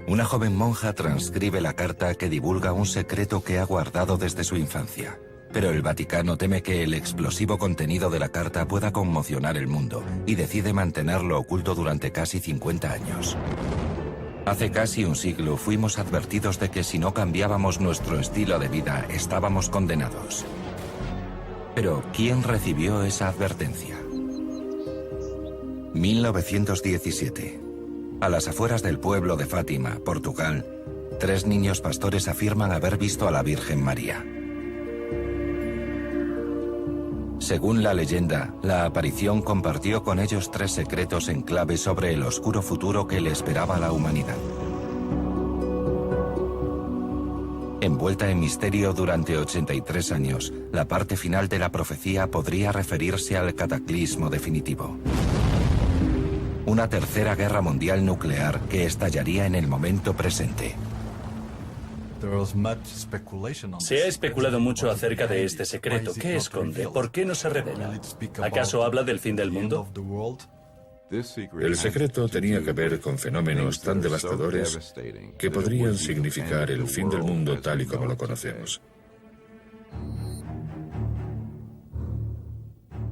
Una joven monja transcribe la carta que divulga un secreto que ha guardado desde su infancia. Pero el Vaticano teme que el explosivo contenido de la carta pueda conmocionar el mundo y decide mantenerlo oculto durante casi 50 años. Hace casi un siglo fuimos advertidos de que si no cambiábamos nuestro estilo de vida estábamos condenados. Pero ¿quién recibió esa advertencia? 1917. A las afueras del pueblo de Fátima, Portugal, 3 niños pastores afirman haber visto a la Virgen María. Según la leyenda, la aparición compartió con ellos 3 secretos en clave sobre el oscuro futuro que le esperaba a la humanidad. Envuelta en misterio durante 83 años, la parte final de la profecía podría referirse al cataclismo definitivo. Una tercera guerra mundial nuclear que estallaría en el momento presente. Se ha especulado mucho acerca de este secreto. ¿Qué esconde? ¿Por qué no se revela? ¿Acaso habla del fin del mundo? El secreto tenía que ver con fenómenos tan devastadores que podrían significar el fin del mundo tal y como lo conocemos.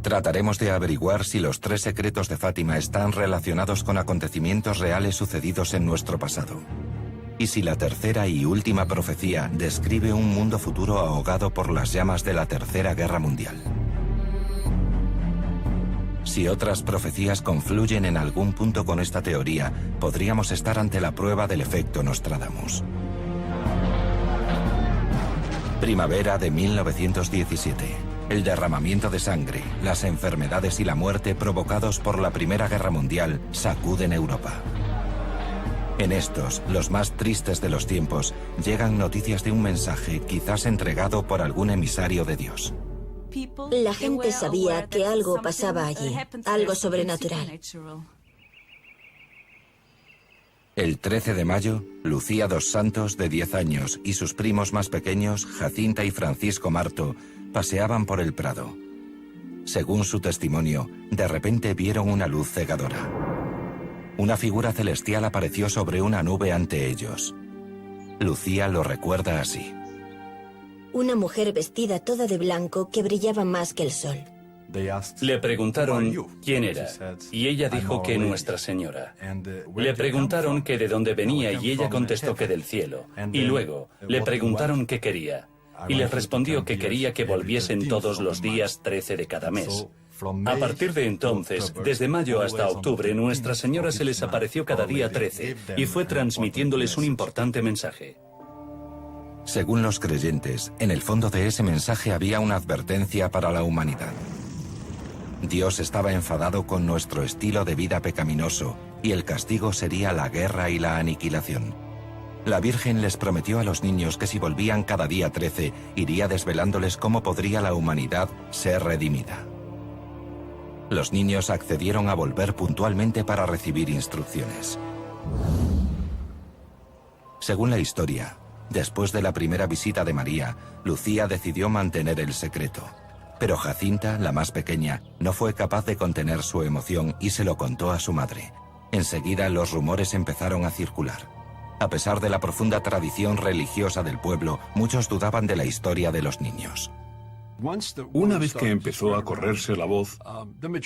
Trataremos de averiguar si los 3 secretos de Fátima están relacionados con acontecimientos reales sucedidos en nuestro pasado. Y si la tercera y última profecía describe un mundo futuro ahogado por las llamas de la Tercera Guerra Mundial. Si otras profecías confluyen en algún punto con esta teoría, podríamos estar ante la prueba del efecto Nostradamus. Primavera de 1917. El derramamiento de sangre, las enfermedades y la muerte provocados por la Primera Guerra Mundial sacuden Europa. En estos, los más tristes de los tiempos, llegan noticias de un mensaje quizás entregado por algún emisario de Dios. La gente sabía que algo pasaba allí, algo sobrenatural. El 13 de mayo, Lucía dos Santos, de 10 años, y sus primos más pequeños, Jacinta y Francisco Marto, paseaban por el prado. Según su testimonio, de repente vieron una luz cegadora. Una figura celestial apareció sobre una nube ante ellos. Lucía lo recuerda así. Una mujer vestida toda de blanco que brillaba más que el sol. Le preguntaron quién era, y ella dijo que Nuestra Señora. Le preguntaron que de dónde venía, y ella contestó que del cielo. Y luego le preguntaron qué quería, y les respondió que quería que volviesen todos los días 13 de cada mes. A partir de entonces, desde mayo hasta octubre, Nuestra Señora se les apareció cada día 13 y fue transmitiéndoles un importante mensaje. Según los creyentes, en el fondo de ese mensaje había una advertencia para la humanidad. Dios estaba enfadado con nuestro estilo de vida pecaminoso y el castigo sería la guerra y la aniquilación. La Virgen les prometió a los niños que si volvían cada día 13, iría desvelándoles cómo podría la humanidad ser redimida. Los niños accedieron a volver puntualmente para recibir instrucciones. Según la historia, después de la primera visita de María, Lucía decidió mantener el secreto. Pero Jacinta, la más pequeña, no fue capaz de contener su emoción y se lo contó a su madre. Enseguida los rumores empezaron a circular. A pesar de la profunda tradición religiosa del pueblo, muchos dudaban de la historia de los niños. Una vez que empezó a correrse la voz,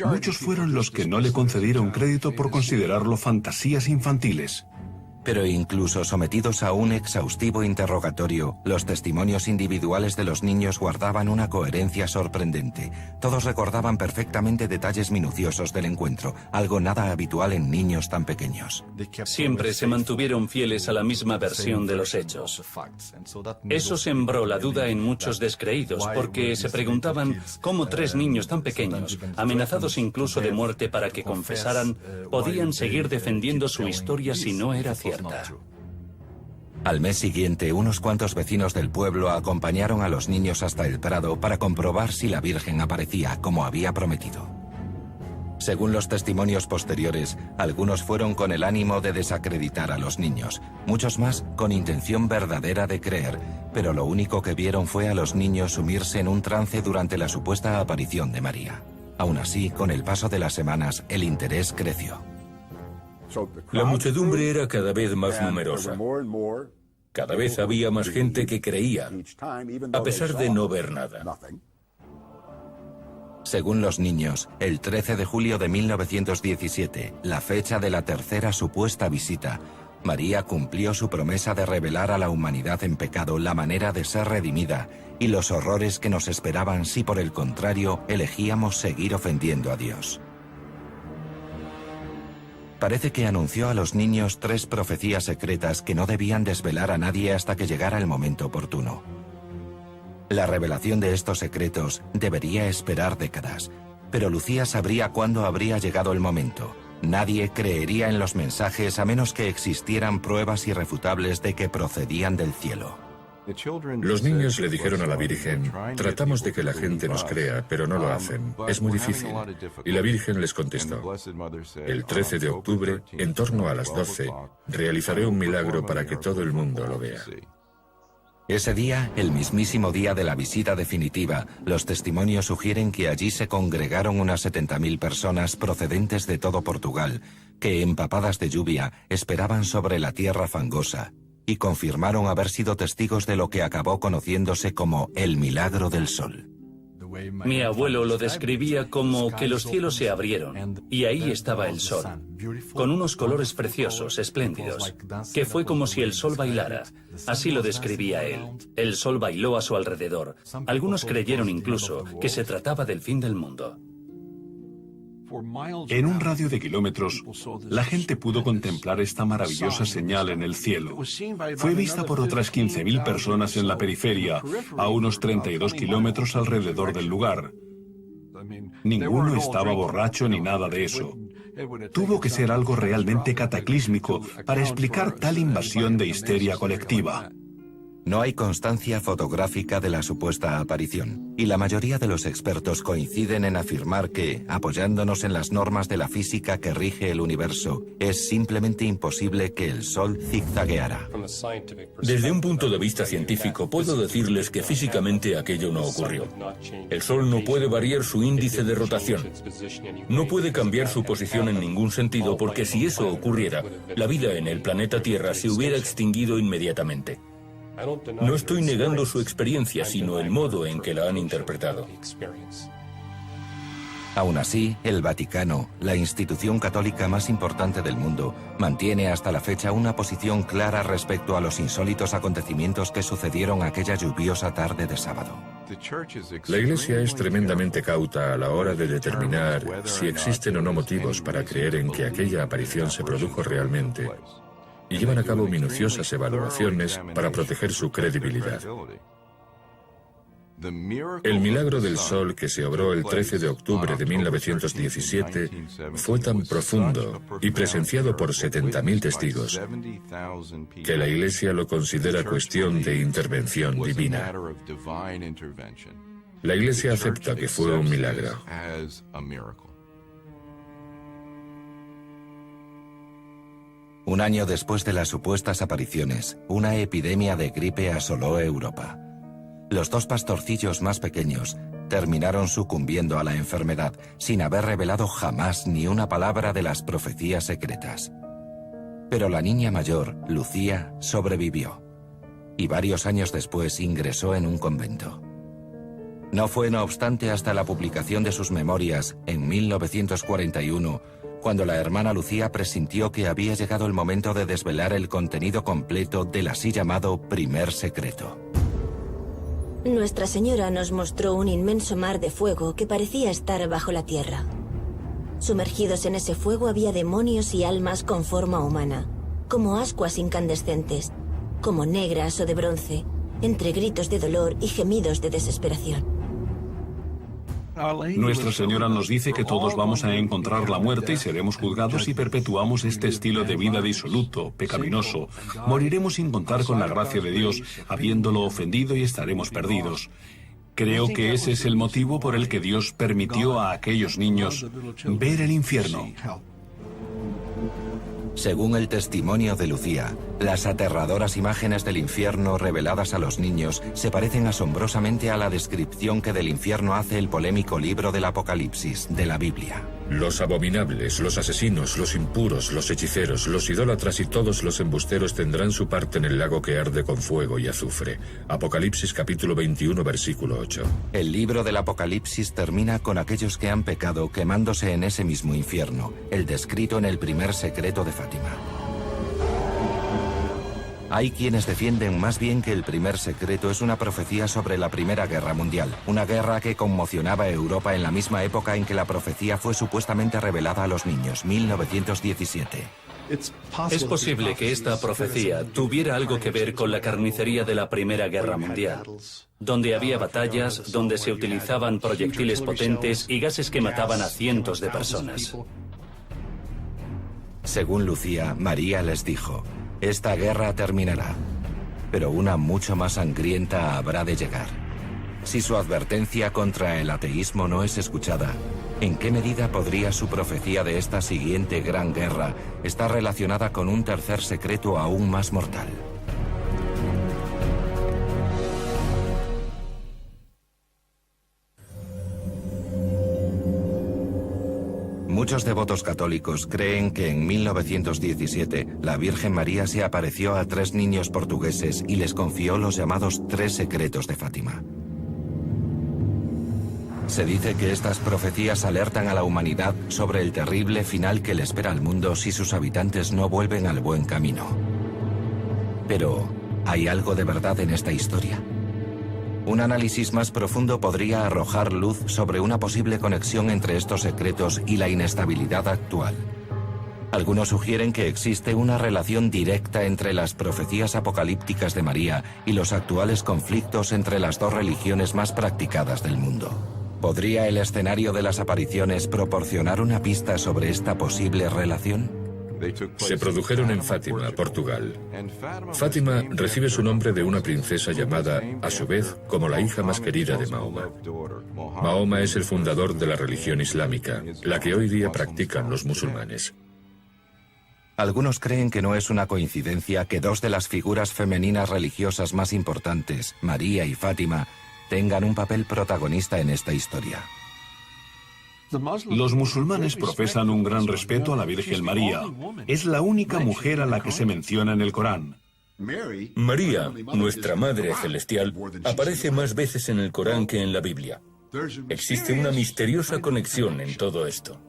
muchos fueron los que no le concedieron crédito por considerarlo fantasías infantiles. Pero incluso sometidos a un exhaustivo interrogatorio, los testimonios individuales de los niños guardaban una coherencia sorprendente. Todos recordaban perfectamente detalles minuciosos del encuentro, algo nada habitual en niños tan pequeños. Siempre se mantuvieron fieles a la misma versión de los hechos. Eso sembró la duda en muchos descreídos, porque se preguntaban cómo 3 niños tan pequeños, amenazados incluso de muerte para que confesaran, podían seguir defendiendo su historia si no era cierta. Al mes siguiente, unos cuantos vecinos del pueblo acompañaron a los niños hasta el prado para comprobar si la Virgen aparecía como había prometido. Según los testimonios posteriores, algunos fueron con el ánimo de desacreditar a los niños, muchos más con intención verdadera de creer, pero lo único que vieron fue a los niños sumirse en un trance durante la supuesta aparición de María. Aún así, con el paso de las semanas, el interés creció. La muchedumbre era cada vez más numerosa. Cada vez había más gente que creía, a pesar de no ver nada. Según los niños, el 13 de julio de 1917, la fecha de la tercera supuesta visita, María cumplió su promesa de revelar a la humanidad en pecado la manera de ser redimida y los horrores que nos esperaban si por el contrario elegíamos seguir ofendiendo a Dios. Parece que anunció a los niños 3 profecías secretas que no debían desvelar a nadie hasta que llegara el momento oportuno. La revelación de estos secretos debería esperar décadas, pero Lucía sabría cuándo habría llegado el momento. Nadie creería en los mensajes a menos que existieran pruebas irrefutables de que procedían del cielo. Los niños le dijeron a la Virgen: tratamos de que la gente nos crea, pero no lo hacen. Es muy difícil. Y la Virgen les contestó: el 13 de octubre, en torno a las 12, realizaré un milagro para que todo el mundo lo vea. Ese día, el mismísimo día de la visita definitiva, los testimonios sugieren que allí se congregaron unas 70.000 personas procedentes de todo Portugal, que, empapadas de lluvia, esperaban sobre la tierra fangosa, y confirmaron haber sido testigos de lo que acabó conociéndose como el milagro del sol. Mi abuelo lo describía como que los cielos se abrieron y ahí estaba el sol, con unos colores preciosos, espléndidos, que fue como si el sol bailara. Así lo describía él. El sol bailó a su alrededor. Algunos creyeron incluso que se trataba del fin del mundo. En un radio de kilómetros, la gente pudo contemplar esta maravillosa señal en el cielo. Fue vista por otras 15.000 personas en la periferia, a unos 32 kilómetros alrededor del lugar. Ninguno estaba borracho ni nada de eso. Tuvo que ser algo realmente cataclísmico para explicar tal invasión de histeria colectiva. No hay constancia fotográfica de la supuesta aparición, y la mayoría de los expertos coinciden en afirmar que, apoyándonos en las normas de la física que rige el universo, es simplemente imposible que el Sol zigzagueara. Desde un punto de vista científico, puedo decirles que físicamente aquello no ocurrió. El Sol no puede variar su índice de rotación. No puede cambiar su posición en ningún sentido, porque si eso ocurriera, la vida en el planeta Tierra se hubiera extinguido inmediatamente. No estoy negando su experiencia, sino el modo en que la han interpretado. Aún así, el Vaticano, la institución católica más importante del mundo, mantiene hasta la fecha una posición clara respecto a los insólitos acontecimientos que sucedieron aquella lluviosa tarde de sábado. La Iglesia es tremendamente cauta a la hora de determinar si existen o no motivos para creer en que aquella aparición se produjo realmente, y llevan a cabo minuciosas evaluaciones para proteger su credibilidad. El milagro del sol que se obró el 13 de octubre de 1917 fue tan profundo y presenciado por 70.000 testigos que la Iglesia lo considera cuestión de intervención divina. La Iglesia acepta que fue un milagro. Un año después de las supuestas apariciones, una epidemia de gripe asoló Europa. Los 2 pastorcillos más pequeños terminaron sucumbiendo a la enfermedad sin haber revelado jamás ni una palabra de las profecías secretas. Pero la niña mayor, Lucía, sobrevivió y varios años después ingresó en un convento. No fue, no obstante, hasta la publicación de sus memorias en 1941 cuando la hermana Lucía presintió que había llegado el momento de desvelar el contenido completo del así llamado primer secreto. Nuestra Señora nos mostró un inmenso mar de fuego que parecía estar bajo la tierra. Sumergidos en ese fuego había demonios y almas con forma humana, como ascuas incandescentes, como negras o de bronce, entre gritos de dolor y gemidos de desesperación. Nuestra Señora nos dice que todos vamos a encontrar la muerte y seremos juzgados si perpetuamos este estilo de vida disoluto, pecaminoso. Moriremos sin contar con la gracia de Dios, habiéndolo ofendido, y estaremos perdidos. Creo que ese es el motivo por el que Dios permitió a aquellos niños ver el infierno. Según el testimonio de Lucía, las aterradoras imágenes del infierno reveladas a los niños se parecen asombrosamente a la descripción que del infierno hace el polémico libro del Apocalipsis de la Biblia. Los abominables, los asesinos, los impuros, los hechiceros, los idólatras y todos los embusteros tendrán su parte en el lago que arde con fuego y azufre. Apocalipsis capítulo 21, versículo 8. El libro del Apocalipsis termina con aquellos que han pecado quemándose en ese mismo infierno, el descrito en el primer secreto de Fátima. Hay quienes defienden más bien que el primer secreto es una profecía sobre la Primera Guerra Mundial, una guerra que conmocionaba a Europa en la misma época en que la profecía fue supuestamente revelada a los niños, 1917. Es posible que esta profecía tuviera algo que ver con la carnicería de la Primera Guerra Mundial, donde había batallas, donde se utilizaban proyectiles potentes y gases que mataban a cientos de personas. Según Lucía, María les dijo: esta guerra terminará, pero una mucho más sangrienta habrá de llegar. Si su advertencia contra el ateísmo no es escuchada, ¿en qué medida podría su profecía de esta siguiente gran guerra estar relacionada con un tercer secreto aún más mortal? Muchos devotos católicos creen que en 1917 la Virgen María se apareció a 3 niños portugueses y les confió los llamados 3 secretos de Fátima. Se dice que estas profecías alertan a la humanidad sobre el terrible final que le espera al mundo si sus habitantes no vuelven al buen camino. Pero, ¿hay algo de verdad en esta historia? Un análisis más profundo podría arrojar luz sobre una posible conexión entre estos secretos y la inestabilidad actual. Algunos sugieren que existe una relación directa entre las profecías apocalípticas de María y los actuales conflictos entre las 2 religiones más practicadas del mundo. ¿Podría el escenario de las apariciones proporcionar una pista sobre esta posible relación? Se produjeron en Fátima, Portugal. Fátima recibe su nombre de una princesa llamada, a su vez, como la hija más querida de Mahoma. Mahoma es el fundador de la religión islámica, la que hoy día practican los musulmanes. Algunos creen que no es una coincidencia que 2 de las figuras femeninas religiosas más importantes, María y Fátima, tengan un papel protagonista en esta historia. Los musulmanes profesan un gran respeto a la Virgen María. Es la única mujer a la que se menciona en el Corán. María, nuestra Madre Celestial, aparece más veces en el Corán que en la Biblia. Existe una misteriosa conexión en todo esto.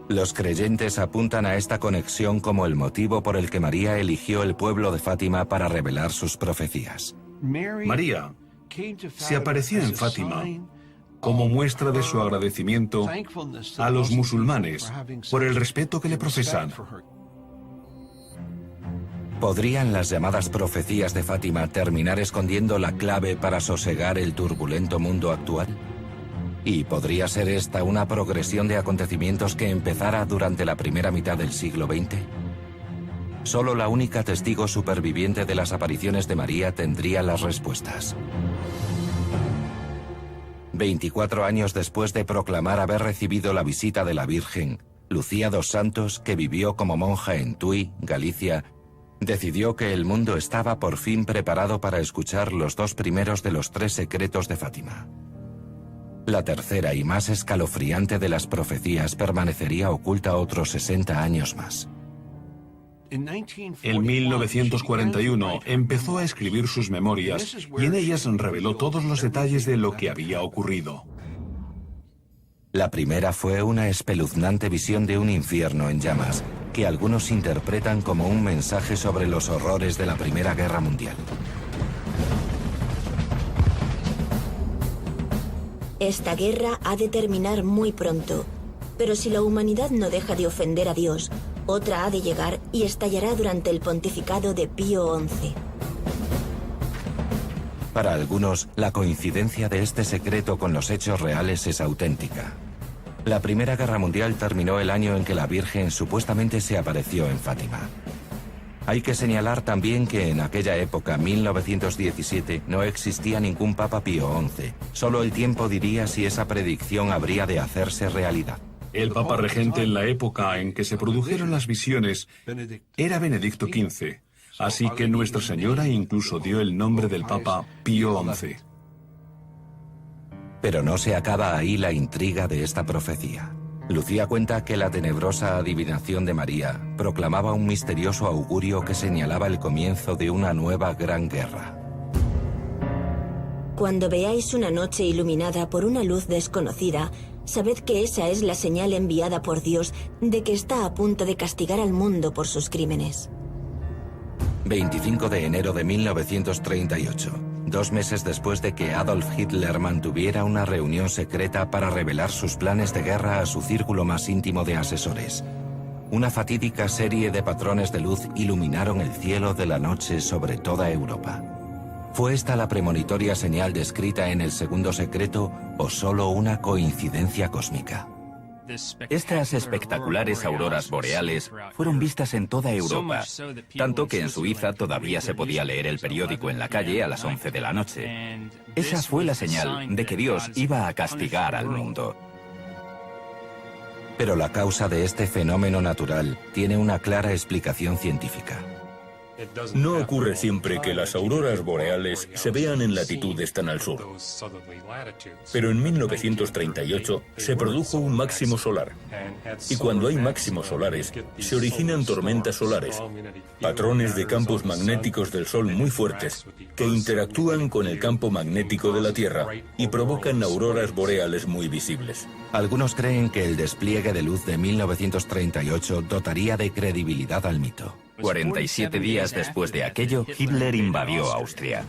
Los creyentes apuntan a esta conexión como el motivo por el que María eligió el pueblo de Fátima para revelar sus profecías. María se apareció en Fátima como muestra de su agradecimiento a los musulmanes por el respeto que le profesan. ¿Podrían las llamadas profecías de Fátima terminar escondiendo la clave para sosegar el turbulento mundo actual? ¿Y podría ser esta una progresión de acontecimientos que empezara durante la primera mitad del siglo XX? Solo la única testigo superviviente de las apariciones de María tendría las respuestas. 24 años después de proclamar haber recibido la visita de la Virgen, Lucía dos Santos, que vivió como monja en Tui, Galicia, decidió que el mundo estaba por fin preparado para escuchar los 2 primeros de los 3 secretos de Fátima. La tercera y más escalofriante de las profecías permanecería oculta otros 60 años más. En 1941 empezó a escribir sus memorias y en ellas reveló todos los detalles de lo que había ocurrido. La primera fue una espeluznante visión de un infierno en llamas, que algunos interpretan como un mensaje sobre los horrores de la Primera Guerra Mundial. Esta guerra ha de terminar muy pronto, pero si la humanidad no deja de ofender a Dios, otra ha de llegar y estallará durante el pontificado de Pío XI. Para algunos, la coincidencia de este secreto con los hechos reales es auténtica. La Primera Guerra Mundial terminó el año en que la Virgen supuestamente se apareció en Fátima. Hay que señalar también que en aquella época, 1917, no existía ningún Papa Pío XI. Solo el tiempo diría si esa predicción habría de hacerse realidad. El Papa regente en la época en que se produjeron las visiones era Benedicto XV, así que Nuestra Señora incluso dio el nombre del Papa Pío XI. Pero no se acaba ahí la intriga de esta profecía. Lucía cuenta que la tenebrosa adivinación de María proclamaba un misterioso augurio que señalaba el comienzo de una nueva gran guerra. Cuando veáis una noche iluminada por una luz desconocida, sabed que esa es la señal enviada por Dios de que está a punto de castigar al mundo por sus crímenes. 25 de enero de 1938, 2 meses después de que Adolf Hitler mantuviera una reunión secreta para revelar sus planes de guerra a su círculo más íntimo de asesores. Una fatídica serie de patrones de luz iluminaron el cielo de la noche sobre toda Europa. ¿Fue esta la premonitoria señal descrita en el Segundo Secreto o solo una coincidencia cósmica? Estas espectaculares auroras boreales fueron vistas en toda Europa, tanto que en Suiza todavía se podía leer el periódico en la calle a las 11 de la noche. Esa fue la señal de que Dios iba a castigar al mundo. Pero la causa de este fenómeno natural tiene una clara explicación científica. No ocurre siempre que las auroras boreales se vean en latitudes tan al sur. Pero en 1938 se produjo un máximo solar. Y cuando hay máximos solares, se originan tormentas solares, patrones de campos magnéticos del Sol muy fuertes, que interactúan con el campo magnético de la Tierra y provocan auroras boreales muy visibles. Algunos creen que el despliegue de luz de 1938 dotaría de credibilidad al mito. 47 días después de aquello, Hitler invadió Austria.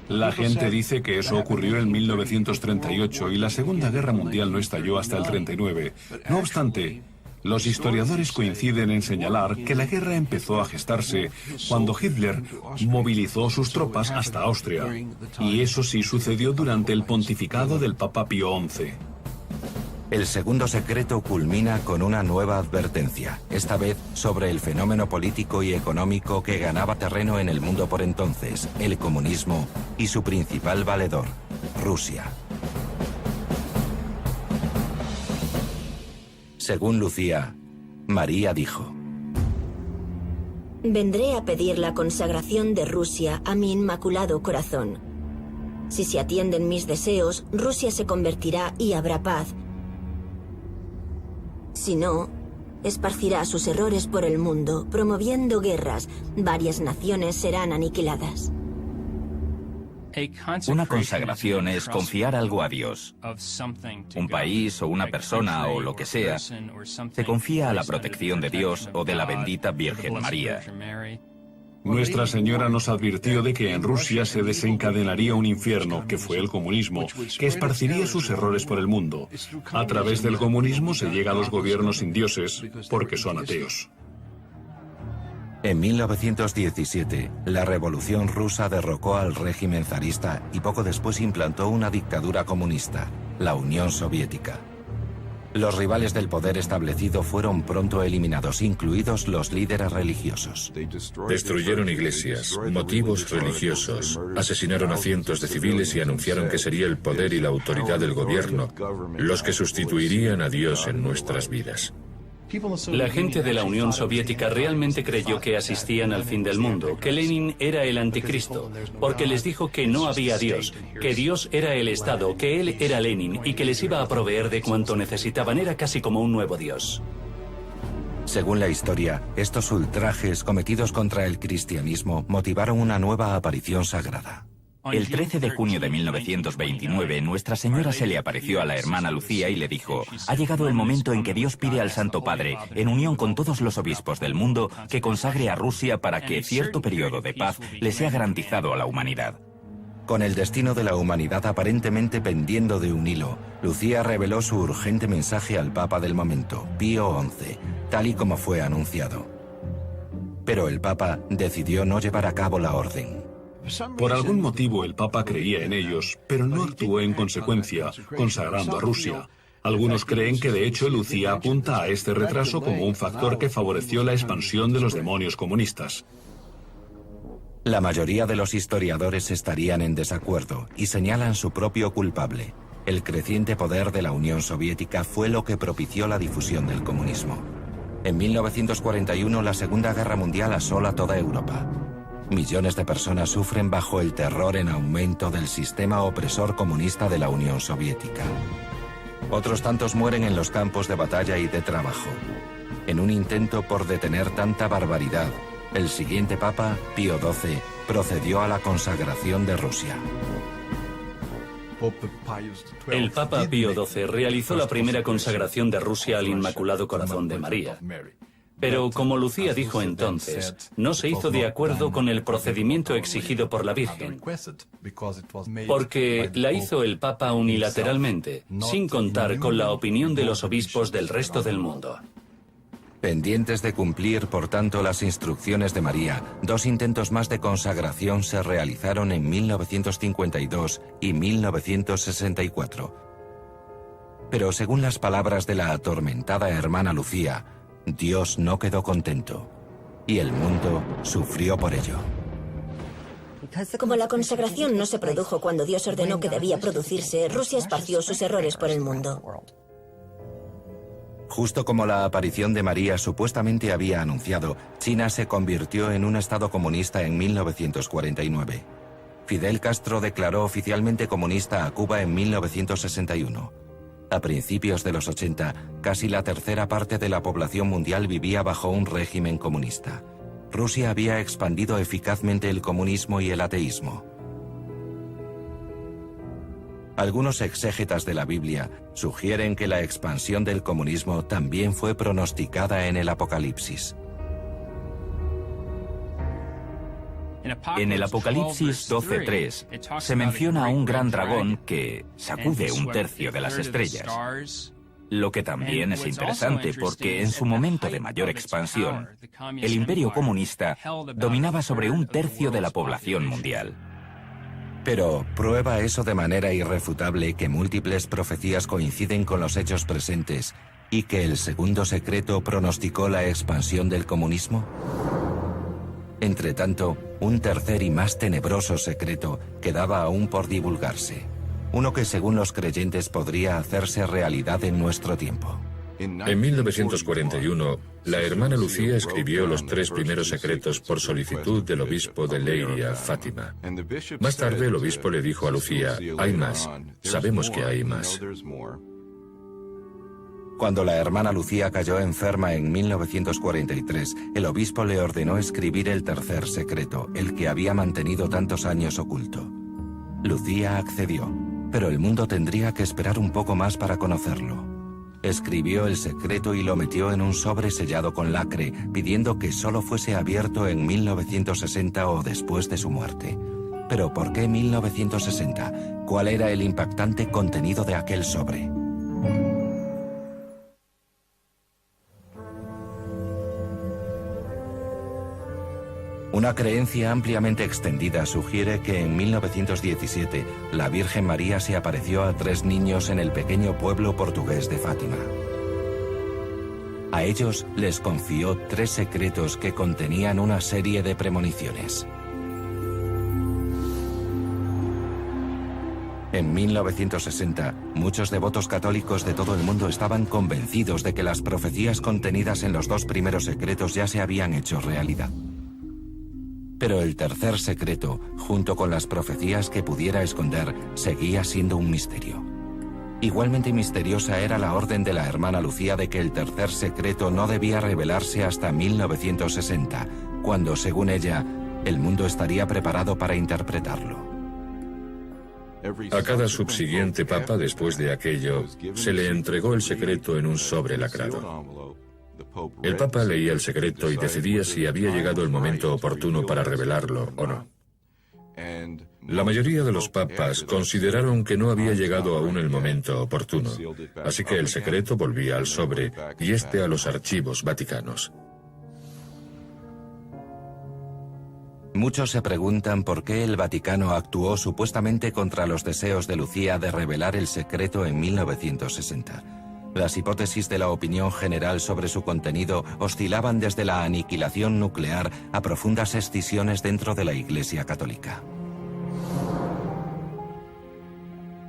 La gente dice que eso ocurrió en 1938 y la Segunda Guerra Mundial no estalló hasta el 39. No obstante, los historiadores coinciden en señalar que la guerra empezó a gestarse cuando Hitler movilizó sus tropas hasta Austria. Y eso sí sucedió durante el pontificado del Papa Pío XI. El Segundo Secreto culmina con una nueva advertencia, esta vez sobre el fenómeno político y económico que ganaba terreno en el mundo por entonces, el comunismo y su principal valedor, Rusia. Según Lucía, María dijo: Vendré a pedir la consagración de Rusia a mi inmaculado corazón. Si se atienden mis deseos, Rusia se convertirá y habrá paz. Si no, esparcirá sus errores por el mundo, promoviendo guerras. Varias naciones serán aniquiladas. Una consagración es confiar algo a Dios. Un país o una persona o lo que sea se confía a la protección de Dios o de la bendita Virgen María. Nuestra Señora nos advirtió de que en Rusia se desencadenaría un infierno, que fue el comunismo, que esparciría sus errores por el mundo. A través del comunismo se llega a los gobiernos sin dioses, porque son ateos. En 1917, la Revolución Rusa derrocó al régimen zarista y poco después implantó una dictadura comunista, la Unión Soviética. Los rivales del poder establecido fueron pronto eliminados, incluidos los líderes religiosos. Destruyeron iglesias, motivos religiosos, asesinaron a cientos de civiles y anunciaron que sería el poder y la autoridad del gobierno los que sustituirían a Dios en nuestras vidas. La gente de la Unión Soviética realmente creyó que asistían al fin del mundo, que Lenin era el anticristo, porque les dijo que no había Dios, que Dios era el Estado, que él era Lenin y que les iba a proveer de cuanto necesitaban. Era casi como un nuevo Dios. Según la historia, estos ultrajes cometidos contra el cristianismo motivaron una nueva aparición sagrada. El 13 de junio de 1929, Nuestra Señora se le apareció a la hermana Lucía y le dijo: ha llegado el momento en que Dios pide al Santo Padre, en unión con todos los obispos del mundo, que consagre a Rusia para que cierto periodo de paz le sea garantizado a la humanidad. Con el destino de la humanidad aparentemente pendiendo de un hilo, Lucía reveló su urgente mensaje al Papa del momento, Pío XI, tal y como fue anunciado. Pero el Papa decidió no llevar a cabo la orden. Por algún motivo el Papa creía en ellos, pero no actuó en consecuencia, consagrando a Rusia. Algunos creen que de hecho Lucía apunta a este retraso como un factor que favoreció la expansión de los demonios comunistas. La mayoría de los historiadores estarían en desacuerdo y señalan su propio culpable. El creciente poder de la Unión Soviética fue lo que propició la difusión del comunismo. En 1941 la Segunda Guerra Mundial asola toda Europa. Millones de personas sufren bajo el terror en aumento del sistema opresor comunista de la Unión Soviética. Otros tantos mueren en los campos de batalla y de trabajo. En un intento por detener tanta barbaridad, el siguiente Papa, Pío XII, procedió a la consagración de Rusia. El Papa Pío XII realizó la primera consagración de Rusia al Inmaculado Corazón de María. Pero, como Lucía dijo entonces, no se hizo de acuerdo con el procedimiento exigido por la Virgen, porque la hizo el Papa unilateralmente, sin contar con la opinión de los obispos del resto del mundo. Pendientes de cumplir, por tanto, las instrucciones de María, 2 intentos más de consagración se realizaron en 1952 y 1964. Pero según las palabras de la atormentada hermana Lucía, Dios no quedó contento, y el mundo sufrió por ello. Como la consagración no se produjo cuando Dios ordenó que debía producirse, Rusia esparció sus errores por el mundo. Justo como la aparición de María supuestamente había anunciado, China se convirtió en un estado comunista en 1949. Fidel Castro declaró oficialmente comunista a Cuba en 1961. A principios de los 80, casi la tercera parte de la población mundial vivía bajo un régimen comunista. Rusia había expandido eficazmente el comunismo y el ateísmo. Algunos exégetas de la Biblia sugieren que la expansión del comunismo también fue pronosticada en el Apocalipsis. En el Apocalipsis 12:3 se menciona a un gran dragón que sacude 1/3 de las estrellas. Lo que también es interesante porque en su momento de mayor expansión, el imperio comunista dominaba sobre 1/3 de la población mundial. Pero ¿prueba eso de manera irrefutable que múltiples profecías coinciden con los hechos presentes y que el segundo secreto pronosticó la expansión del comunismo? Entretanto, un tercer y más tenebroso secreto quedaba aún por divulgarse. Uno que según los creyentes podría hacerse realidad en nuestro tiempo. En 1941, la hermana Lucía escribió los 3 primeros secretos por solicitud del obispo de Leiria, Fátima. Más tarde el obispo le dijo a Lucía, hay más, sabemos que hay más. Cuando la hermana Lucía cayó enferma en 1943, el obispo le ordenó escribir el tercer secreto, el que había mantenido tantos años oculto. Lucía accedió, pero el mundo tendría que esperar un poco más para conocerlo. Escribió el secreto y lo metió en un sobre sellado con lacre, pidiendo que solo fuese abierto en 1960 o después de su muerte. ¿Pero por qué 1960? ¿Cuál era el impactante contenido de aquel sobre? Una creencia ampliamente extendida sugiere que en 1917 la Virgen María se apareció a 3 niños en el pequeño pueblo portugués de Fátima. A ellos les confió 3 secretos que contenían una serie de premoniciones. En 1960, muchos devotos católicos de todo el mundo estaban convencidos de que las profecías contenidas en los 2 primeros secretos ya se habían hecho realidad. Pero el tercer secreto, junto con las profecías que pudiera esconder, seguía siendo un misterio. Igualmente misteriosa era la orden de la hermana Lucía de que el tercer secreto no debía revelarse hasta 1960, cuando, según ella, el mundo estaría preparado para interpretarlo. A cada subsiguiente papa después de aquello, se le entregó el secreto en un sobre lacrado. El Papa leía el secreto y decidía si había llegado el momento oportuno para revelarlo o no. La mayoría de los papas consideraron que no había llegado aún el momento oportuno, así que el secreto volvía al sobre y este a los archivos vaticanos. Muchos se preguntan por qué el Vaticano actuó supuestamente contra los deseos de Lucía de revelar el secreto en 1960. Las hipótesis de la opinión general sobre su contenido oscilaban desde la aniquilación nuclear a profundas escisiones dentro de la Iglesia Católica.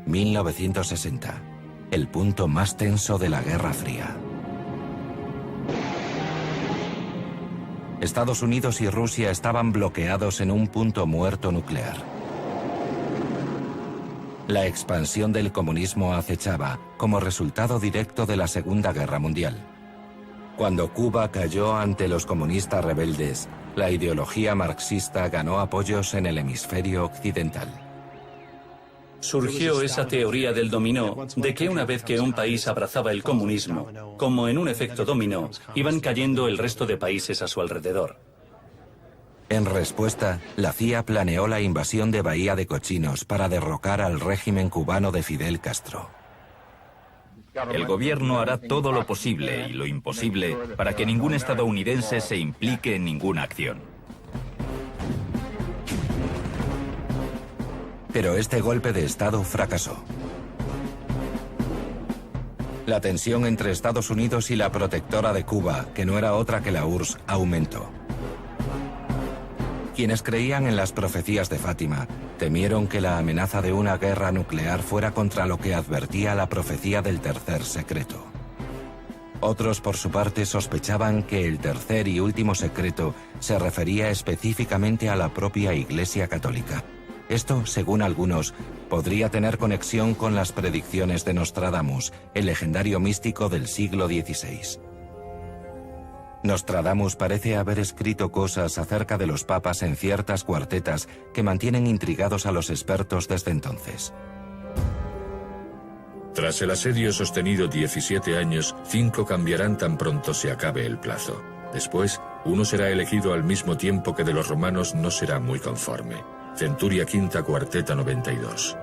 1960, el punto más tenso de la Guerra Fría. Estados Unidos y Rusia estaban bloqueados en un punto muerto nuclear. La expansión del comunismo acechaba como resultado directo de la Segunda Guerra Mundial. Cuando Cuba cayó ante los comunistas rebeldes, la ideología marxista ganó apoyos en el hemisferio occidental. Surgió esa teoría del dominó, de que una vez que un país abrazaba el comunismo, como en un efecto dominó, iban cayendo el resto de países a su alrededor. En respuesta, la CIA planeó la invasión de Bahía de Cochinos para derrocar al régimen cubano de Fidel Castro. El gobierno hará todo lo posible y lo imposible para que ningún estadounidense se implique en ninguna acción. Pero este golpe de Estado fracasó. La tensión entre Estados Unidos y la protectora de Cuba, que no era otra que la URSS, aumentó. Quienes creían en las profecías de Fátima temieron que la amenaza de una guerra nuclear fuera contra lo que advertía la profecía del tercer secreto. Otros, por su parte, sospechaban que el tercer y último secreto se refería específicamente a la propia Iglesia Católica. Esto, según algunos, podría tener conexión con las predicciones de Nostradamus, el legendario místico del siglo XVI. Nostradamus parece haber escrito cosas acerca de los papas en ciertas cuartetas que mantienen intrigados a los expertos desde entonces. Tras el asedio sostenido 17 años, 5 cambiarán tan pronto se acabe el plazo. Después, uno será elegido al mismo tiempo que de los romanos no será muy conforme. Centuria V, cuarteta 92.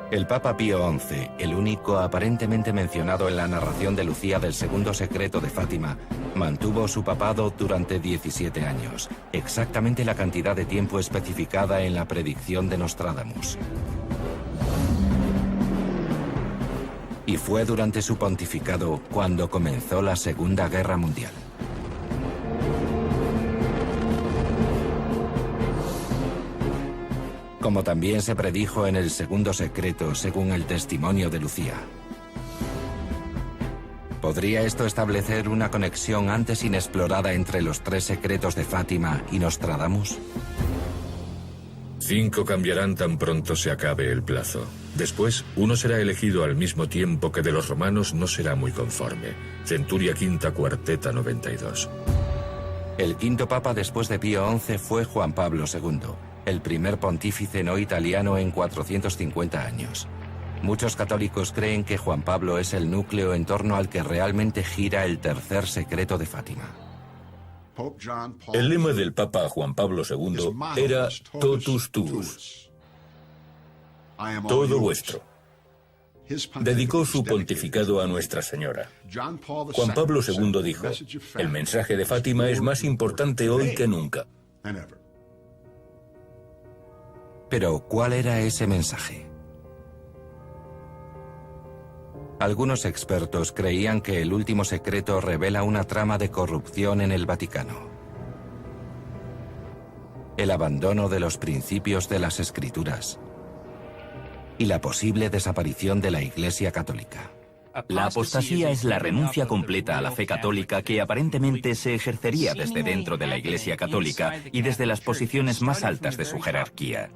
El Papa Pío XI, el único aparentemente mencionado en la narración de Lucía del segundo secreto de Fátima, mantuvo su papado durante 17 años, exactamente la cantidad de tiempo especificada en la predicción de Nostradamus. Y fue durante su pontificado cuando comenzó la Segunda Guerra Mundial. Como también se predijo en el segundo secreto según el testimonio de Lucía. ¿Podría esto establecer una conexión antes inexplorada entre los 3 secretos de Fátima y Nostradamus? 5 cambiarán tan pronto se acabe el plazo. Después, uno será elegido al mismo tiempo que de los romanos no será muy conforme. Centuria V, cuarteta 92. El quinto papa después de Pío XI fue Juan Pablo II, el primer pontífice no italiano en 450 años. Muchos católicos creen que Juan Pablo es el núcleo en torno al que realmente gira el tercer secreto de Fátima. El lema del Papa Juan Pablo II era Totus tuus, todo vuestro. Dedicó su pontificado a Nuestra Señora. Juan Pablo II dijo, el mensaje de Fátima es más importante hoy que nunca. Pero, ¿cuál era ese mensaje? Algunos expertos creían que el último secreto revela una trama de corrupción en el Vaticano. El abandono de los principios de las Escrituras y la posible desaparición de la Iglesia Católica. La apostasía es la renuncia completa a la fe católica que aparentemente se ejercería desde dentro de la Iglesia Católica y desde las posiciones más altas de su jerarquía.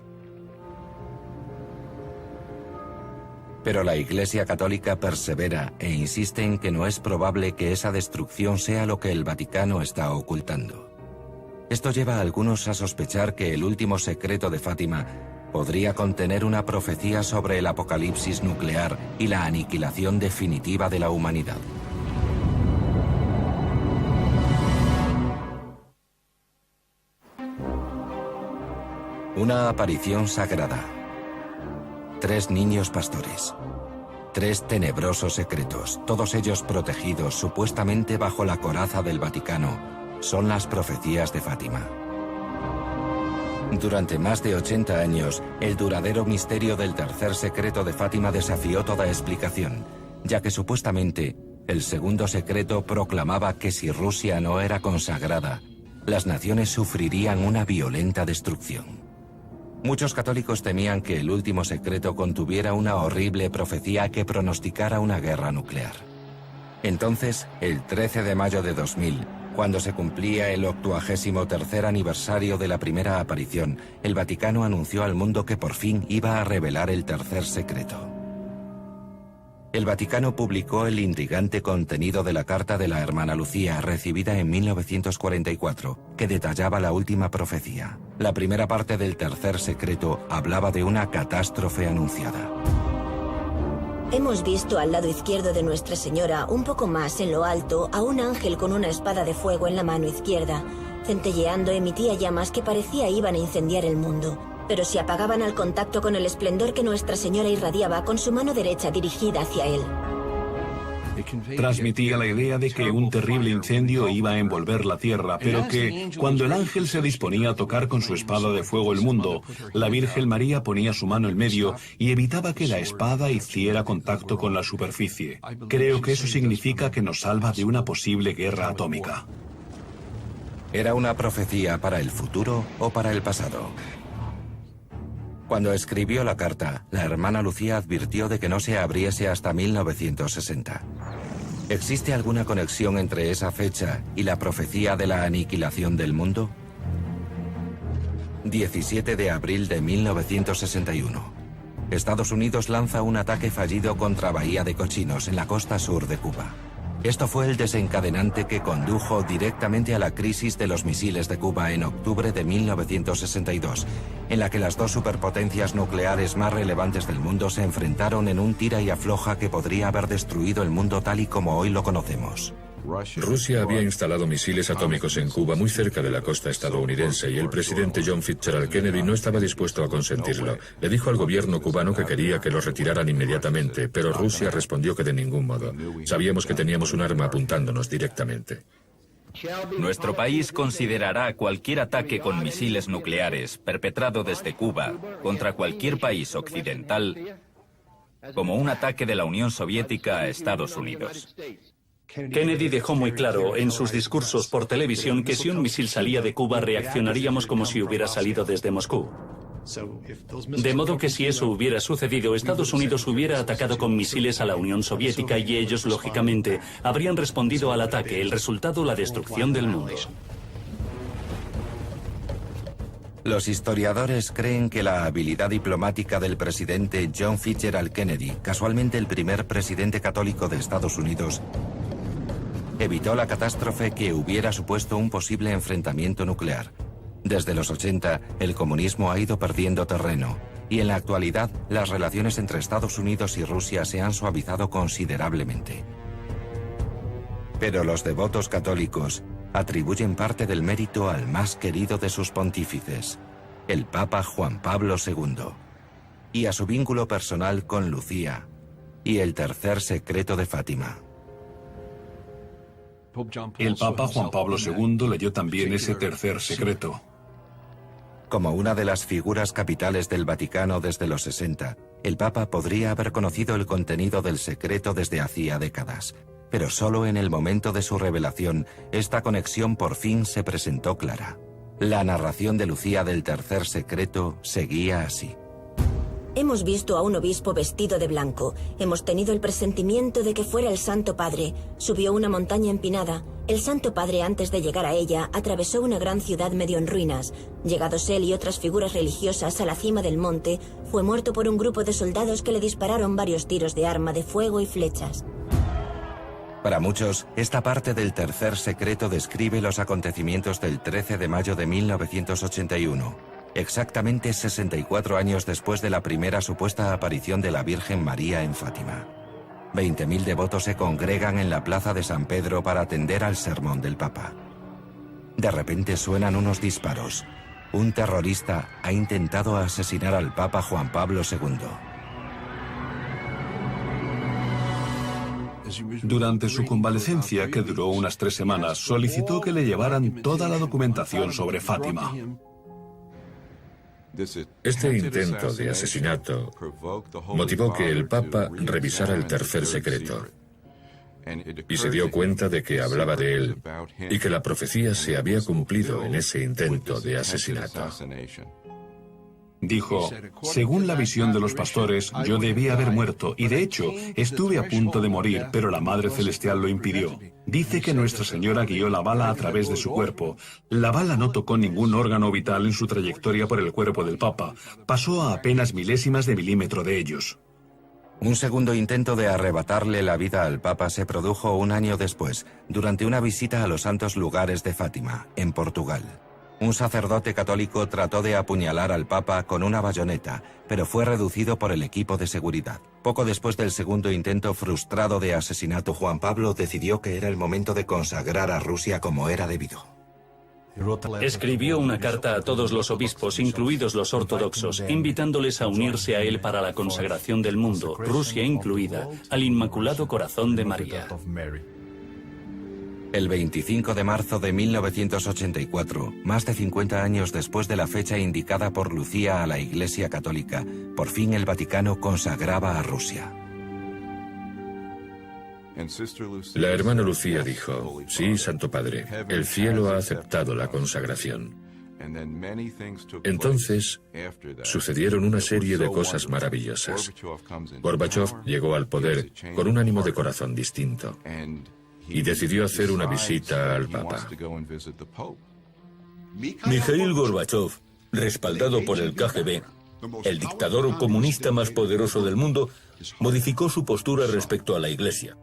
Pero la Iglesia Católica persevera e insiste en que no es probable que esa destrucción sea lo que el Vaticano está ocultando. Esto lleva a algunos a sospechar que el último secreto de Fátima podría contener una profecía sobre el apocalipsis nuclear y la aniquilación definitiva de la humanidad. Una aparición sagrada. 3 niños pastores. 3 tenebrosos secretos, todos ellos protegidos supuestamente bajo la coraza del Vaticano, son las profecías de Fátima. Durante más de 80 años, el duradero misterio del tercer secreto de Fátima desafió toda explicación, ya que supuestamente el segundo secreto proclamaba que si Rusia no era consagrada, las naciones sufrirían una violenta destrucción. Muchos católicos temían que el último secreto contuviera una horrible profecía que pronosticara una guerra nuclear. Entonces, el 13 de mayo de 2000, Cuando se cumplía el 83º aniversario de la primera aparición, el Vaticano anunció al mundo que por fin iba a revelar el tercer secreto. El Vaticano publicó el intrigante contenido de la carta de la hermana Lucía, recibida en 1944, que detallaba la última profecía. La primera parte del tercer secreto hablaba de una catástrofe anunciada. Hemos visto al lado izquierdo de Nuestra Señora, un poco más en lo alto, a un ángel con una espada de fuego en la mano izquierda. Centelleando emitía llamas que parecía iban a incendiar el mundo, pero se apagaban al contacto con el esplendor que Nuestra Señora irradiaba con su mano derecha dirigida hacia él. Transmitía la idea de que un terrible incendio iba a envolver la tierra, pero que, cuando el ángel se disponía a tocar con su espada de fuego el mundo, la Virgen María ponía su mano en medio y evitaba que la espada hiciera contacto con la superficie. Creo que eso significa que nos salva de una posible guerra atómica. ¿Era una profecía para el futuro o para el pasado? Cuando escribió la carta, la hermana Lucía advirtió de que no se abriese hasta 1960. ¿Existe alguna conexión entre esa fecha y la profecía de la aniquilación del mundo? 17 de abril de 1961. Estados Unidos lanza un ataque fallido contra Bahía de Cochinos, en la costa sur de Cuba. Esto fue el desencadenante que condujo directamente a la crisis de los misiles de Cuba en octubre de 1962, en la que las dos superpotencias nucleares más relevantes del mundo se enfrentaron en un tira y afloja que podría haber destruido el mundo tal y como hoy lo conocemos. Rusia había instalado misiles atómicos en Cuba muy cerca de la costa estadounidense y el presidente John Fitzgerald Kennedy no estaba dispuesto a consentirlo. Le dijo al gobierno cubano que quería que los retiraran inmediatamente, pero Rusia respondió que de ningún modo. Sabíamos que teníamos un arma apuntándonos directamente. Nuestro país considerará cualquier ataque con misiles nucleares perpetrado desde Cuba contra cualquier país occidental como un ataque de la Unión Soviética a Estados Unidos. Kennedy dejó muy claro en sus discursos por televisión que si un misil salía de Cuba reaccionaríamos como si hubiera salido desde Moscú. De modo que si eso hubiera sucedido, Estados Unidos hubiera atacado con misiles a la Unión Soviética y ellos, lógicamente, habrían respondido al ataque, el resultado la destrucción del mundo. Los historiadores creen que la habilidad diplomática del presidente John Fitzgerald Kennedy, casualmente el primer presidente católico de Estados Unidos, evitó la catástrofe que hubiera supuesto un posible enfrentamiento nuclear. Desde los 80, el comunismo ha ido perdiendo terreno, y en la actualidad las relaciones entre Estados Unidos y Rusia se han suavizado considerablemente. Pero los devotos católicos atribuyen parte del mérito al más querido de sus pontífices, el Papa Juan Pablo II, y a su vínculo personal con Lucía y el tercer secreto de Fátima. El Papa Juan Pablo II leyó también ese tercer secreto. Como una de las figuras capitales del Vaticano desde los 60, el Papa podría haber conocido el contenido del secreto desde hacía décadas, pero solo en el momento de su revelación, esta conexión por fin se presentó clara. La narración de Lucía del tercer secreto seguía así. Hemos visto a un obispo vestido de blanco. Hemos tenido el presentimiento de que fuera el Santo Padre. Subió una montaña empinada. El Santo Padre, antes de llegar a ella, atravesó una gran ciudad medio en ruinas. Llegados él y otras figuras religiosas a la cima del monte, fue muerto por un grupo de soldados que le dispararon varios tiros de arma de fuego y flechas. Para muchos, esta parte del tercer secreto describe los acontecimientos del 13 de mayo de 1981. Exactamente 64 años después de la primera supuesta aparición de la Virgen María en Fátima. 20.000 devotos se congregan en la plaza de San Pedro para atender al sermón del Papa. De repente suenan unos disparos. Un terrorista ha intentado asesinar al Papa Juan Pablo II. Durante su convalecencia, que duró unas 3 semanas, solicitó que le llevaran toda la documentación sobre Fátima. Este intento de asesinato motivó que el Papa revisara el tercer secreto y se dio cuenta de que hablaba de él y que la profecía se había cumplido en ese intento de asesinato. Dijo, según la visión de los pastores, yo debía haber muerto, y de hecho, estuve a punto de morir, pero la Madre Celestial lo impidió. Dice que Nuestra Señora guió la bala a través de su cuerpo. La bala no tocó ningún órgano vital en su trayectoria por el cuerpo del Papa. Pasó a apenas milésimas de milímetro de ellos. Un segundo intento de arrebatarle la vida al Papa se produjo un año después, durante una visita a los santos lugares de Fátima, en Portugal. Un sacerdote católico trató de apuñalar al Papa con una bayoneta, pero fue reducido por el equipo de seguridad. Poco después del segundo intento frustrado de asesinato, Juan Pablo decidió que era el momento de consagrar a Rusia como era debido. Escribió una carta a todos los obispos, incluidos los ortodoxos, invitándoles a unirse a él para la consagración del mundo, Rusia incluida, al Inmaculado Corazón de María. El 25 de marzo de 1984, más de 50 años después de la fecha indicada por Lucía a la Iglesia Católica, por fin el Vaticano consagraba a Rusia. La hermana Lucía dijo, sí, Santo Padre, el cielo ha aceptado la consagración. Entonces, sucedieron una serie de cosas maravillosas. Gorbachev llegó al poder con un ánimo de corazón distinto y decidió hacer una visita al Papa. Mikhail Gorbachev, respaldado por el KGB, el dictador comunista más poderoso del mundo, modificó su postura respecto a la Iglesia.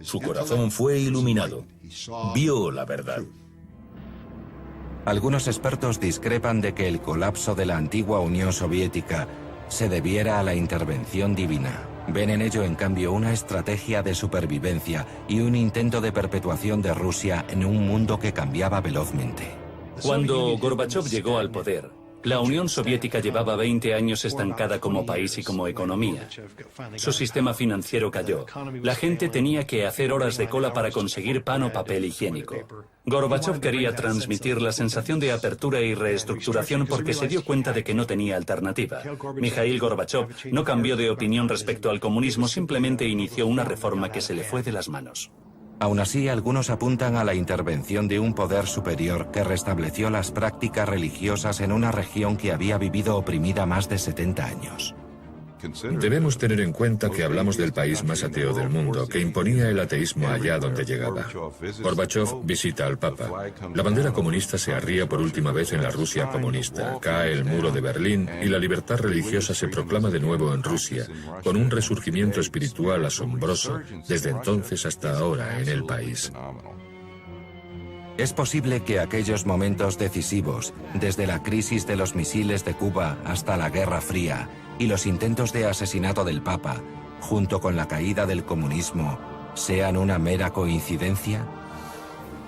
Su corazón fue iluminado. Vio la verdad. Algunos expertos discrepan de que el colapso de la antigua Unión Soviética se debiera a la intervención divina. Ven en ello, en cambio, una estrategia de supervivencia y un intento de perpetuación de Rusia en un mundo que cambiaba velozmente. Cuando Gorbachev llegó al poder, la Unión Soviética llevaba 20 años estancada como país y como economía. Su sistema financiero cayó. La gente tenía que hacer horas de cola para conseguir pan o papel higiénico. Gorbachev quería transmitir la sensación de apertura y reestructuración porque se dio cuenta de que no tenía alternativa. Mikhail Gorbachev no cambió de opinión respecto al comunismo, simplemente inició una reforma que se le fue de las manos. Aún así, algunos apuntan a la intervención de un poder superior que restableció las prácticas religiosas en una región que había vivido oprimida más de 70 años. Debemos tener en cuenta que hablamos del país más ateo del mundo, que imponía el ateísmo allá donde llegaba. Gorbachev visita al Papa. La bandera comunista se arría por última vez en la Rusia comunista. Cae el muro de Berlín y la libertad religiosa se proclama de nuevo en Rusia, con un resurgimiento espiritual asombroso desde entonces hasta ahora en el país. Es posible que aquellos momentos decisivos, desde la crisis de los misiles de Cuba hasta la Guerra Fría y los intentos de asesinato del Papa, junto con la caída del comunismo, sean una mera coincidencia?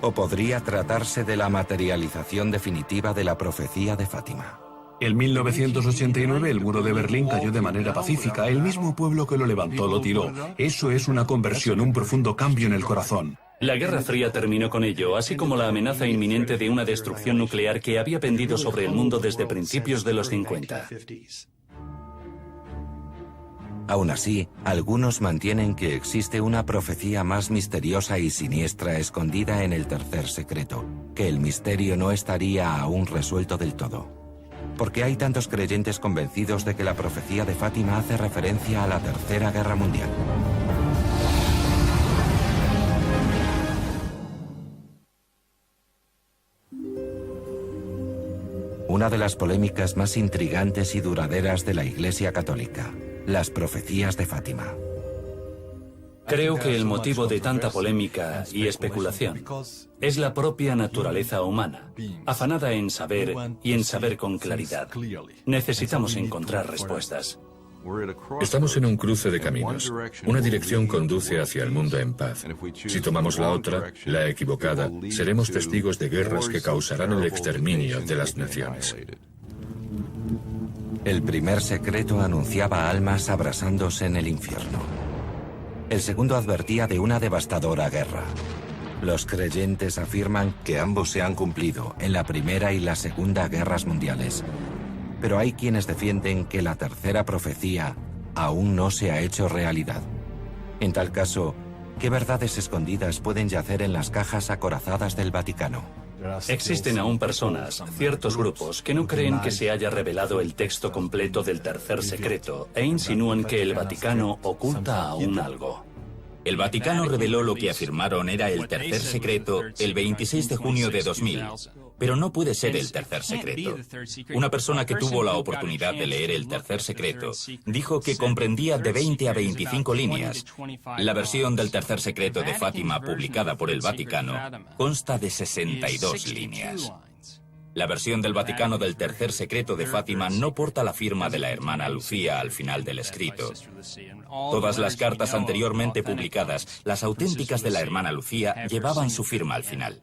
¿O podría tratarse de la materialización definitiva de la profecía de Fátima? En 1989 el muro de Berlín cayó de manera pacífica. El mismo pueblo que lo levantó lo tiró. Eso es una conversión, un profundo cambio en el corazón. La Guerra Fría terminó con ello, así como la amenaza inminente de una destrucción nuclear que había pendido sobre el mundo desde principios de los 50. Aún así, algunos mantienen que existe una profecía más misteriosa y siniestra escondida en el tercer secreto, que el misterio no estaría aún resuelto del todo. Porque hay tantos creyentes convencidos de que la profecía de Fátima hace referencia a la Tercera Guerra Mundial. Una de las polémicas más intrigantes y duraderas de la Iglesia Católica, las profecías de Fátima. Creo que el motivo de tanta polémica y especulación es la propia naturaleza humana, afanada en saber y en saber con claridad. Necesitamos encontrar respuestas. Estamos en un cruce de caminos. Una dirección conduce hacia el mundo en paz. Si tomamos la otra, la equivocada, seremos testigos de guerras que causarán el exterminio de las naciones. El primer secreto anunciaba almas abrasándose en el infierno. El segundo advertía de una devastadora guerra. Los creyentes afirman que ambos se han cumplido en la Primera y la Segunda Guerras Mundiales. Pero hay quienes defienden que la tercera profecía aún no se ha hecho realidad. En tal caso, ¿qué verdades escondidas pueden yacer en las cajas acorazadas del Vaticano? Existen aún personas, ciertos grupos, que no creen que se haya revelado el texto completo del tercer secreto e insinúan que el Vaticano oculta aún algo. El Vaticano reveló lo que afirmaron era el tercer secreto el 26 de junio de 2000, pero no puede ser el tercer secreto. Una persona que tuvo la oportunidad de leer el tercer secreto dijo que comprendía de 20 a 25 líneas. La versión del tercer secreto de Fátima publicada por el Vaticano consta de 62 líneas. La versión del Vaticano del tercer secreto de Fátima no porta la firma de la hermana Lucía al final del escrito. Todas las cartas anteriormente publicadas, las auténticas de la hermana Lucía, llevaban su firma al final.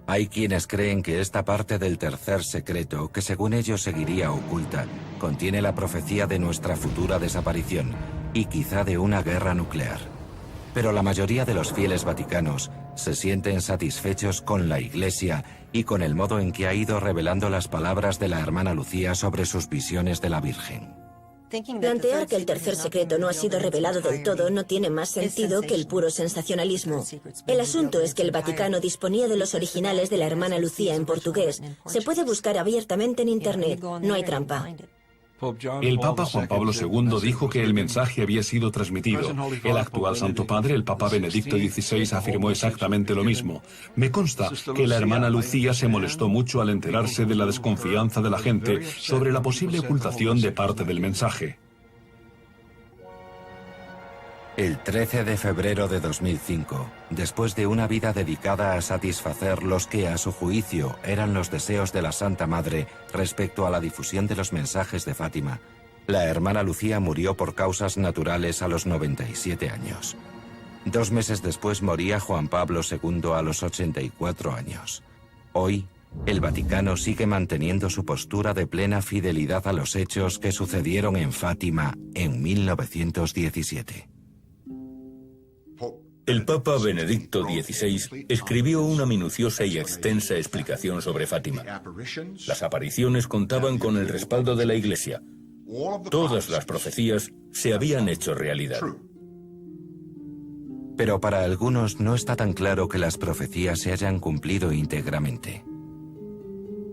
Hay quienes creen que esta parte del tercer secreto, que según ellos seguiría oculta, contiene la profecía de nuestra futura desaparición y quizá de una guerra nuclear. Pero la mayoría de los fieles vaticanos se sienten satisfechos con la Iglesia y con el modo en que ha ido revelando las palabras de la hermana Lucía sobre sus visiones de la Virgen. Plantear que el tercer secreto no ha sido revelado del todo no tiene más sentido que el puro sensacionalismo. El asunto es que el Vaticano disponía de los originales de la hermana Lucía en portugués. Se puede buscar abiertamente en Internet, no hay trampa. El Papa Juan Pablo II dijo que el mensaje había sido transmitido. El actual Santo Padre, el Papa Benedicto XVI, afirmó exactamente lo mismo. Me consta que la hermana Lucía se molestó mucho al enterarse de la desconfianza de la gente sobre la posible ocultación de parte del mensaje. El 13 de febrero de 2005, después de una vida dedicada a satisfacer los que, a su juicio, eran los deseos de la Santa Madre respecto a la difusión de los mensajes de Fátima, la hermana Lucía murió por causas naturales a los 97 años. 2 meses después moría Juan Pablo II a los 84 años. Hoy, el Vaticano sigue manteniendo su postura de plena fidelidad a los hechos que sucedieron en Fátima en 1917. El Papa Benedicto XVI escribió una minuciosa y extensa explicación sobre Fátima. Las apariciones contaban con el respaldo de la Iglesia. Todas las profecías se habían hecho realidad. Pero para algunos no está tan claro que las profecías se hayan cumplido íntegramente.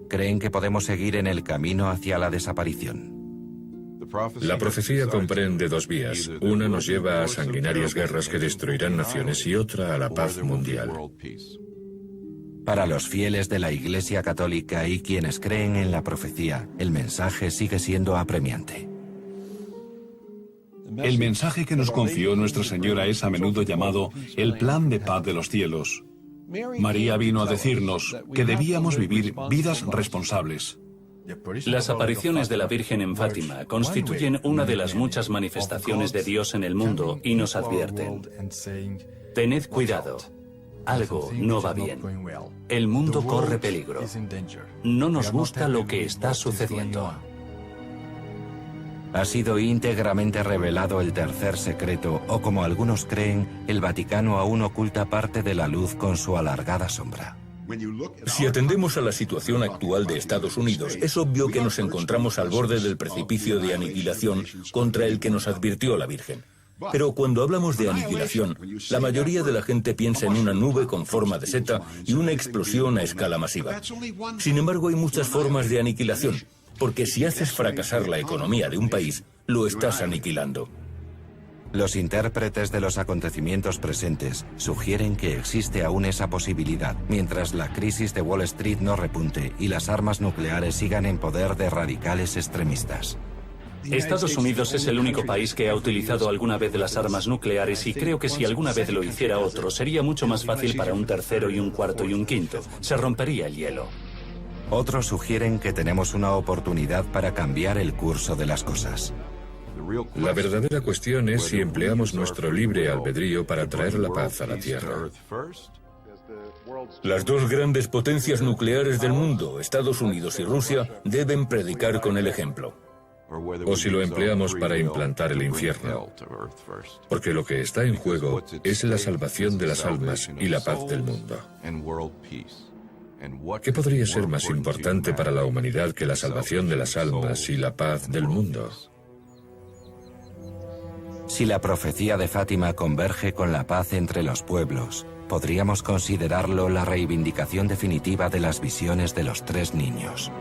Creen que podemos seguir en el camino hacia la desaparición. La profecía comprende 2 vías. Una nos lleva a sanguinarias guerras que destruirán naciones y otra a la paz mundial. Para los fieles de la Iglesia Católica y quienes creen en la profecía, el mensaje sigue siendo apremiante. El mensaje que nos confió Nuestra Señora es a menudo llamado el plan de paz de los cielos. María vino a decirnos que debíamos vivir vidas responsables. Las apariciones de la Virgen en Fátima constituyen una de las muchas manifestaciones de Dios en el mundo y nos advierten: tened cuidado, algo no va bien. El mundo corre peligro. No nos gusta lo que está sucediendo. ¿Ha sido íntegramente revelado el tercer secreto o, como algunos creen, el Vaticano aún oculta parte de la luz con su alargada sombra? Si atendemos a la situación actual de Estados Unidos, es obvio que nos encontramos al borde del precipicio de aniquilación contra el que nos advirtió la Virgen. Pero cuando hablamos de aniquilación, la mayoría de la gente piensa en una nube con forma de seta y una explosión a escala masiva. Sin embargo, hay muchas formas de aniquilación, porque si haces fracasar la economía de un país, lo estás aniquilando. Los intérpretes de los acontecimientos presentes sugieren que existe aún esa posibilidad, mientras la crisis de Wall Street no repunte y las armas nucleares sigan en poder de radicales extremistas. Estados Unidos es el único país que ha utilizado alguna vez las armas nucleares y creo que si alguna vez lo hiciera otro, sería mucho más fácil para un tercero y un cuarto y un quinto. Se rompería el hielo. Otros sugieren que tenemos una oportunidad para cambiar el curso de las cosas. La verdadera cuestión es si empleamos nuestro libre albedrío para traer la paz a la Tierra. Las 2 grandes potencias nucleares del mundo, Estados Unidos y Rusia, deben predicar con el ejemplo. O si lo empleamos para implantar el infierno. Porque lo que está en juego es la salvación de las almas y la paz del mundo. ¿Qué podría ser más importante para la humanidad que la salvación de las almas y la paz del mundo? Si la profecía de Fátima converge con la paz entre los pueblos, podríamos considerarlo la reivindicación definitiva de las visiones de los 3 niños.